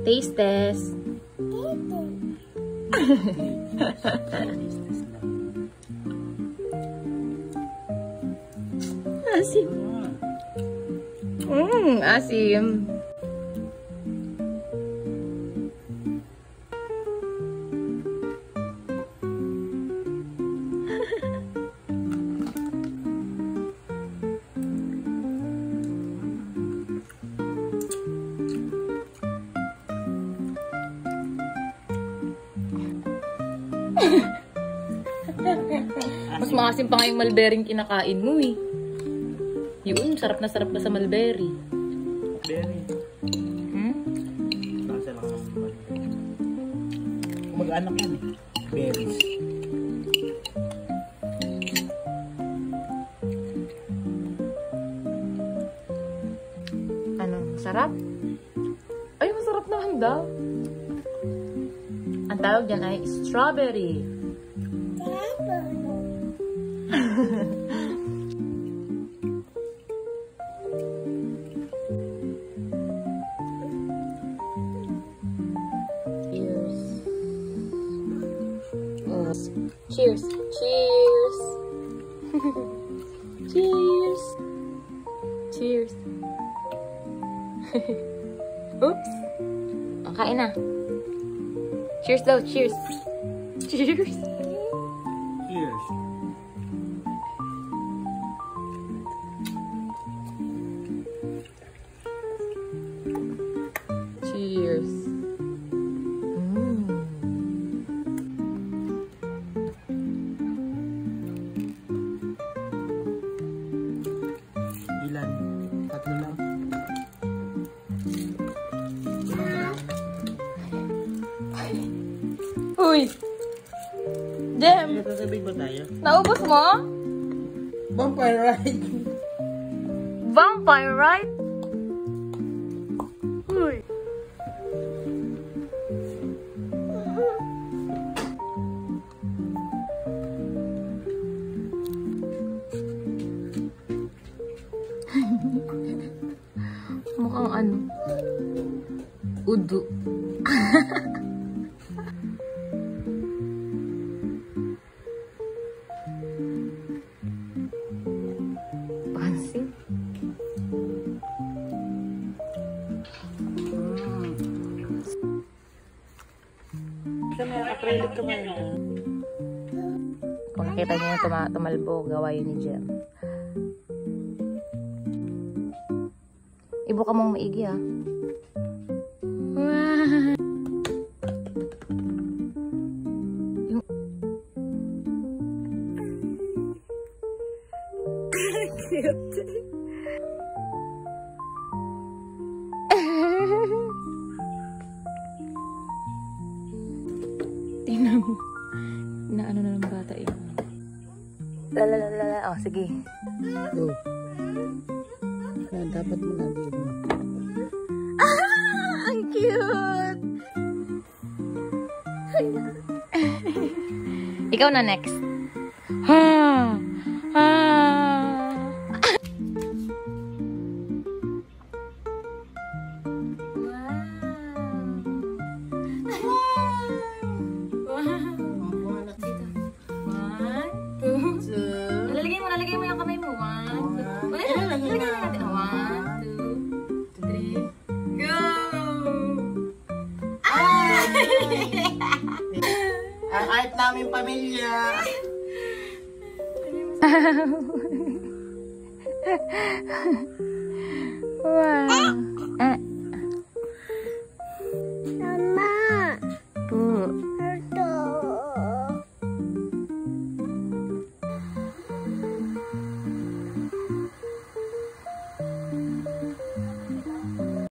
Taste test. Asim. Asim. Mas maasim pa nga yung mulberry kinakain mo eh. Yun, sarap na sarap ka sa mulberry. Berry. Nasa lang ang mulberry. Mag-anak yan eh. Berries. Ano? Sarap? Ay, masarap naman daw. Ang tawag dyan ay strawberry. Cheers. Cheers. Cheers. Cheers. Oops. Ang kain na. Cheers daw. Cheers. Cheers. Cheers. Cheers. Ilan? Tatlo lang. Uy! Jem! Natasabig ba tayo? Naubos mo? Vampire ride! Vampire ride? Uy! Mukhang ano? Udo. Pansin. Sa may acrylic ka ba yun? Kung nakita niyo yung tumalbo, gawain ni Jem. Ibo ka mong maigi ah. Wow. Cute. Tingnan mo. Inaano na ng bata yun. Lalalala. Oh, sige. Go. Dapat mo lagi mo. Ah! Ang cute! Ikaw na next. Ha! Ha! Lalagay mo yung kamay mo. 1, 2. Lalagay mo natin. 1, 2, 3. Go! Ang kahit namin pamilya. Wow!